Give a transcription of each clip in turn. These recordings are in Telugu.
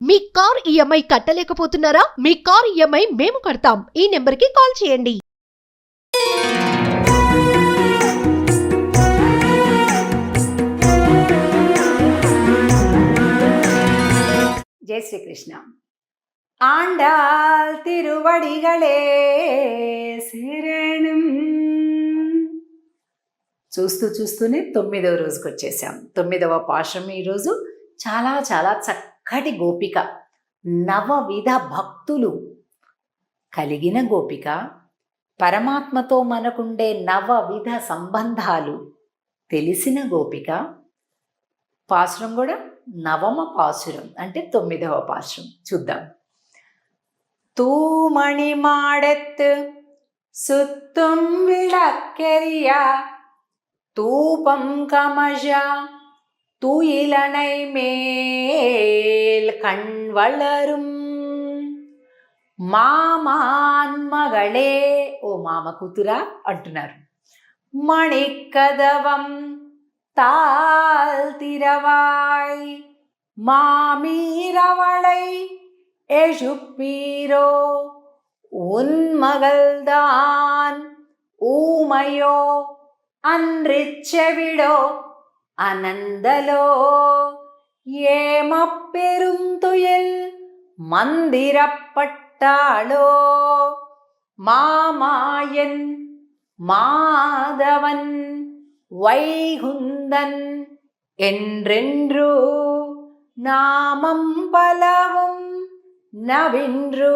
మీ కార్ ఈఎంఐ కట్టలేకపోతున్నారా? మీ కార్ ఈఎంఐ మేము కడతాం. ఈ నెంబర్కి కాల్ చేయండి. జై శ్రీకృష్ణ. ఆండాల్ తిరువడిగళే శరణం. చూస్తూనే 9వ రోజుకి వచ్చేసాం. 9వ పాశం ఈరోజు చాలా చాలా చక్కటి గోపిక, నవవిధ భక్తులు కలిగిన గోపిక, పరమాత్మతో మనకుండే నవవిధ సంబంధాలు తెలిసిన గోపిక. పాసురం కూడా నవమ పాసురం అంటే 9వ పాసురం చూద్దాం. தூமணி மாடத்து சுத்தும் விளக்கெரியா தூபம் கமஷா தூயிலனை மேல் கண் வளரும் మామాన్ మగళే. ఓ మామ కూతురా అంటున్నారు. మణికదవం தாழ்த்திரவாய் மாமீரவளை எழுப்பீரோ உன்மகள்தான் ஊமையோ அன்றிச்செவிடோ அனந்தலோ ஏமப்பெருந்துயில் மந்திரப்பட்டாளோ மாமாயன் மாதவன் வைகுந்தன் என்றென்று நாமம் பலவும் நவின்று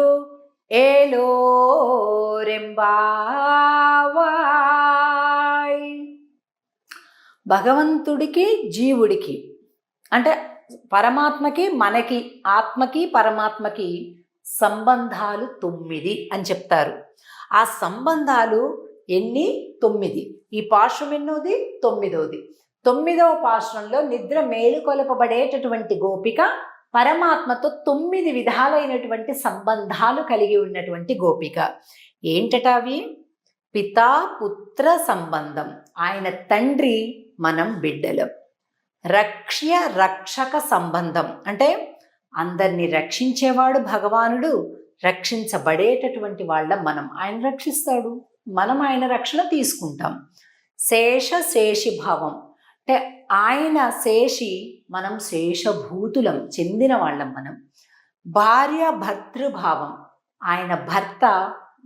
ఏలోరెంబావాయ్. భగవంతుడికి జీవుడికి అంటే పరమాత్మకి మనకి, ఆత్మకి పరమాత్మకి సంబంధాలు 9 అని చెప్తారు. ఆ సంబంధాలు ఎన్ని? 9. ఈ పాశం ఎన్నోది? 9వది. 9వ పాశంలో నిద్ర మేలుకొలపబడేటటువంటి గోపిక పరమాత్మతో 9 విధాలైనటువంటి సంబంధాలు కలిగి ఉన్నటువంటి గోపిక. ఏంటట అవి? పితా పుత్ర సంబంధం, ఆయన తండ్రి, మనం బిడ్డలం. రక్ష్య రక్షక సంబంధం అంటే అందరినీ రక్షించేవాడు భగవానుడు, రక్షించబడేటటువంటి వాళ్ళ మనం. ఆయన రక్షిస్తాడు, మనం ఆయన రక్షణ తీసుకుంటాం. శేషి భావం అంటే ఆయన శేషి, మనం శేషభూతులం, చెందిన వాళ్ళం మనం. భార్య భర్తృభావం, ఆయన భర్త,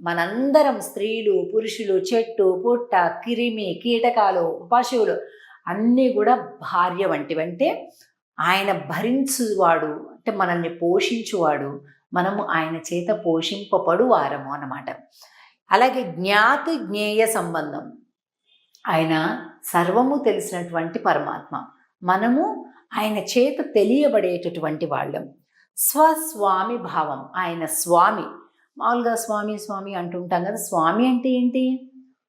మనందరం స్త్రీలు పురుషులు, చెట్టు పుట్ట, కిరిమి కీటకాలు పశువులు అన్నీ కూడా భార్య వంటివంటే ఆయన భరించువాడు, అంటే మనల్ని పోషించువాడు, మనము ఆయన చేత పోషింపబడు వారము అన్నమాట. అలాగే జ్ఞాతి జ్ఞేయ సంబంధం, ఆయన సర్వము తెలిసినటువంటి పరమాత్మ, మనము ఆయన చేత తెలియబడేటటువంటి వాళ్ళం. స్వస్వామి భావం, ఆయన స్వామి. మామూలుగా స్వామి స్వామి అంటుంటాం కదా, స్వామి అంటే ఏంటి?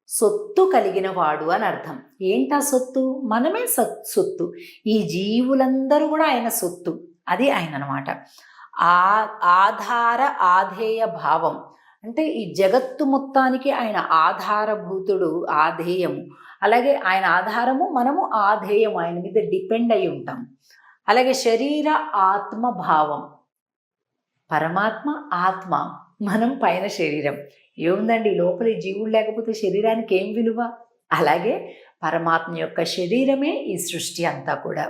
సొత్తు కలిగిన వాడు అని అర్థం. ఏంటా సొత్తు? మనమే సొత్తు. ఈ జీవులందరూ కూడా ఆయన సొత్తు, అది ఆయన అనమాట. ఆధార ఆధేయ భావం అంటే ఈ జగత్తు మొత్తానికి ఆయన ఆధారభూతుడు, ఆధేయము. అలాగే ఆయన ఆధారము, మనము ఆధేయము, ఆయన మీద డిపెండ్ అయి ఉంటాం. అలాగే శరీర ఆత్మ భావం, పరమాత్మ ఆత్మ, మనం పైన శరీరం. ఏముందండి లోపల జీవుడు లేకపోతే శరీరానికి ఏం విలువ? అలాగే పరమాత్మ యొక్క శరీరమే ఈ సృష్టి అంతా కూడా.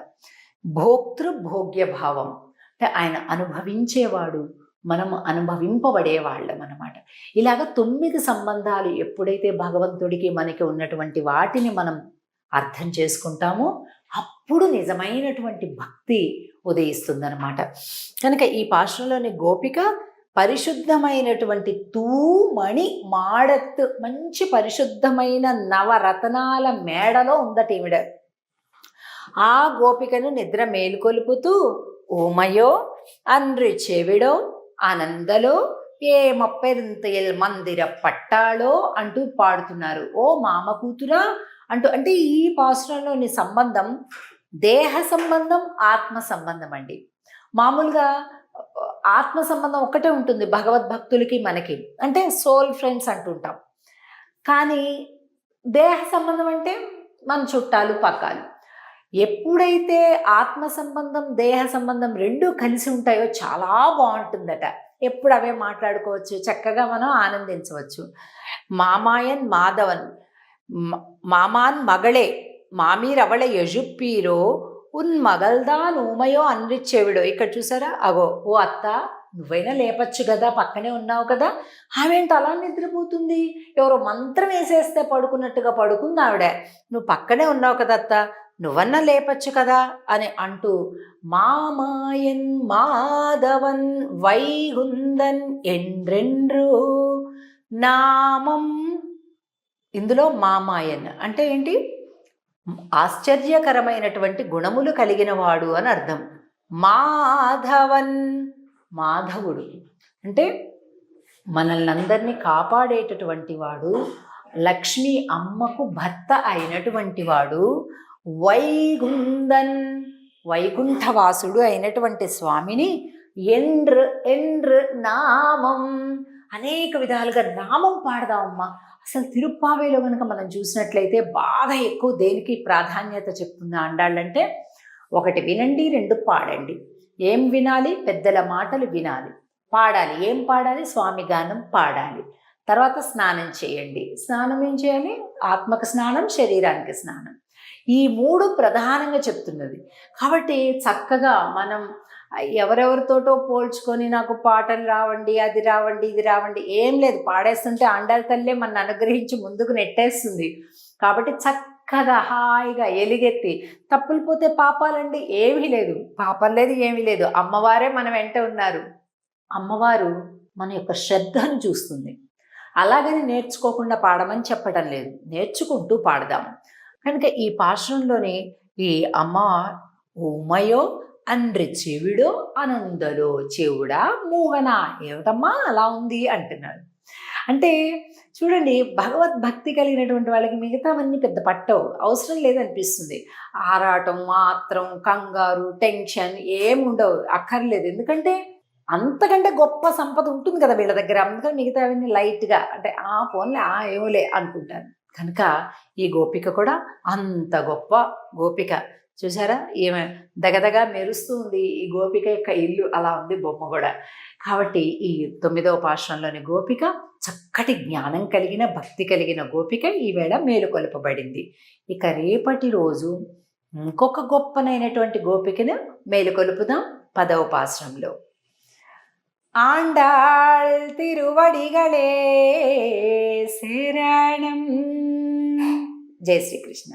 భోక్తృభోగ్య భావం అంటే ఆయన అనుభవించేవాడు, మనము అనుభవింపబడేవాళ్ళం అన్నమాట. ఇలాగ 9 సంబంధాలు ఎప్పుడైతే భగవంతుడికి మనకి ఉన్నటువంటి వాటిని మనం అర్థం చేసుకుంటామో అప్పుడు నిజమైనటువంటి భక్తి ఉదయిస్తుందన్నమాట. కనుక ఈ పాశంలోని గోపిక పరిశుద్ధమైనటువంటి తూమణి మాడత్తు, మంచి పరిశుద్ధమైన నవరతనాల మేడలో ఉందట ఈవిడ. ఆ గోపికను నిద్ర మేలుకొలుపుతూ ఓమయో అన్రి చెవిడో ఆనందలో ఏమప్పెరింతయల్ మందిర పట్టాలో అంటూ పాడుతున్నారు. ఓ మామ కూతురా అంటూ. అంటే ఈ పాసురంలోని సంబంధం దేహ సంబంధం, ఆత్మ సంబంధం అండి. మామూలుగా ఆత్మ సంబంధం ఒక్కటే ఉంటుంది భగవద్భక్తులకి మనకి, అంటే సోల్ ఫ్రెండ్స్ అంటుంటాం. కానీ దేహ సంబంధం అంటే మన చుట్టాలు పక్కాలు. ఎప్పుడైతే ఆత్మ సంబంధం దేహ సంబంధం రెండూ కలిసి ఉంటాయో చాలా బాగుంటుందట. ఎప్పుడు అవే మాట్లాడుకోవచ్చు, చక్కగా మనం ఆనందించవచ్చు. మామాయన్ మాధవన్ మామాన్ మగళే మామీర్ అవళ యజుప్పీరో ఉన్ మగల్దాన్ ఊమయో అన్రిచ్చేవిడో. ఇక్కడ చూసారా, అగో ఓ అత్త నువ్వైనా లేపచ్చు కదా, పక్కనే ఉన్నావు కదా, ఆమెంట అలా నిద్రపోతుంది, ఎవరో మంత్రం వేసేస్తే పడుకున్నట్టుగా పడుకుంది ఆవిడ, నువ్వు పక్కనే ఉన్నావు కదా అత్త, నువ్వన్నా లేపచ్చు కదా అని అంటూ మామాయన్ మాధవన్ వైగుందన్ ఎండ్రెండ్రు నామం. ఇందులో మామాయన్ అంటే ఏంటి? ఆశ్చర్యకరమైనటువంటి గుణములు కలిగిన వాడు అని అర్థం. మాధవన్ మాధవుడు అంటే మనల్ని అందరినీ కాపాడేటటువంటి వాడు, లక్ష్మీ అమ్మకు భర్త అయినటువంటి వాడు, వైగుందన్ వైకుంఠవాసుడు అయినటువంటి స్వామిని ఎండ్రు ఎండ్రు నామం అనేక విధాలుగా నామం పాడదామమ్మా. అసలు తిరుప్పావేలో కనుక మనం చూసినట్లయితే బాగా ఎక్కువ దేనికి ప్రాధాన్యత చెప్తుంది ఆండాళ్ళంటే, ఒకటి వినండి, రెండు పాడండి. ఏం వినాలి? పెద్దల మాటలు వినాలి, పాడాలి. ఏం పాడాలి? స్వామి గానం పాడాలి. తర్వాత స్నానం చేయండి. స్నానం ఏం చేయాలి? ఆత్మకు స్నానం, శరీరానికి స్నానం. ఈ మూడు ప్రధానంగా చెప్తున్నది. కాబట్టి చక్కగా మనం ఎవరెవరితోటో పోల్చుకొని నాకు పాటలు రావండి, అది రావండి, ఇది రావండి ఏం లేదు. పాడేస్తుంటే ఆండాళ్ళ తల్లే మన అనుగ్రహించి ముందుకు నెట్టేస్తుంది. కాబట్టి చక్కగా హాయిగా ఎలుగెత్తి, తప్పులు పోతే పాపాలండి ఏమీ లేదు, పాపం లేదు, ఏమీ లేదు. అమ్మవారే మన వెంట ఉన్నారు. అమ్మవారు మన యొక్క శ్రద్ధను చూస్తుంది. అలాగని నేర్చుకోకుండా పాడమని చెప్పడం లేదు, నేర్చుకుంటూ పాడదాము. కనుక ఈ పాశ్రంలోని ఈ అమ్మ ఉమయో అండ్రి చెవిడో అనందలో చెవుడా మూగనా, ఏమిటమ్మా అలా ఉంది అంటున్నాడు. అంటే చూడండి, భగవద్భక్తి కలిగినటువంటి వాళ్ళకి మిగతావన్నీ పెద్ద పట్టవు, అవసరం లేదనిపిస్తుంది. ఆరాటం, మాత్రం, కంగారు, టెన్షన్ ఏముండవు, అక్కర్లేదు. ఎందుకంటే అంతకంటే గొప్ప సంపద ఉంటుంది కదా వీళ్ళ దగ్గర. అందుకని మిగతావన్నీ లైట్గా అంటే పోన్లే ఏమోలే అనుకుంటాను. కనుక ఈ గోపిక కూడా అంత గొప్ప గోపిక. చూసారా, ఈమె దగదగా మెరుస్తూ ఉంది. ఈ గోపిక యొక్క ఇల్లు అలా ఉంది, బొమ్మ కూడా. కాబట్టి ఈ 9వ పాశ్రంలోని గోపిక చక్కటి జ్ఞానం కలిగిన, భక్తి కలిగిన గోపిక ఈవేళ మేలుకొల్పబడింది. ఇక రేపటి రోజు ఇంకొక గొప్పనైనటువంటి గోపికను మేలుకొలుపుదాం 10వ పాశ్రంలో. ఆండాళ్ తిరువడిగళే శరణం. జై శ్రీకృష్ణ.